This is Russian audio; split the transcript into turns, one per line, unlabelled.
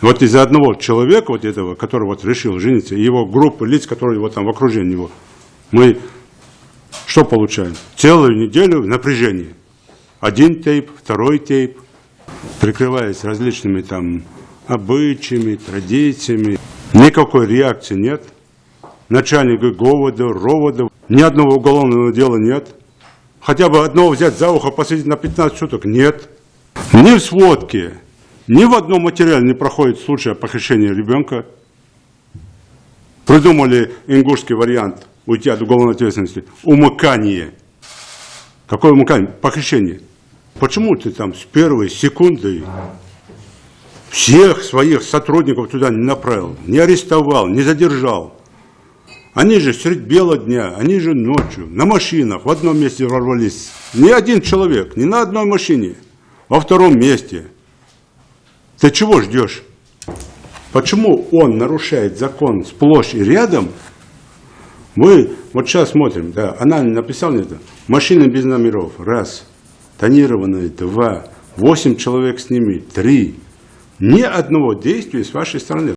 Вот из-за одного человека, вот этого, который вот решил жениться, и его группы лиц, которые вот там в окружении его, мы что получаем? Целую неделю напряжения. Один тейп, второй тейп, прикрываясь различными там обычаями, традициями. Никакой реакции нет. Начальника говода, ровода, ни одного уголовного дела нет. Хотя бы одного взять за ухо, посадить на 15 суток, нет. Ни в сводке, ни в одном материале не проходит случай похищения ребенка. Придумали ингушский вариант уйти от уголовной ответственности. Умыкание. Какое умыкание? Похищение. Почему ты там с первой секунды всех своих сотрудников туда не направил, не арестовал, не задержал? Они же средь бела дня, они же ночью, на машинах, в одном месте ворвались. Ни один человек, ни на одной машине, во втором месте. Ты чего ждешь? Почему он нарушает закон сплошь и рядом? Мы вот сейчас смотрим, да, она написала это, машины без номеров, раз, тонированные, два, 8 человек с ними, 3. Ни одного действия с вашей стороны.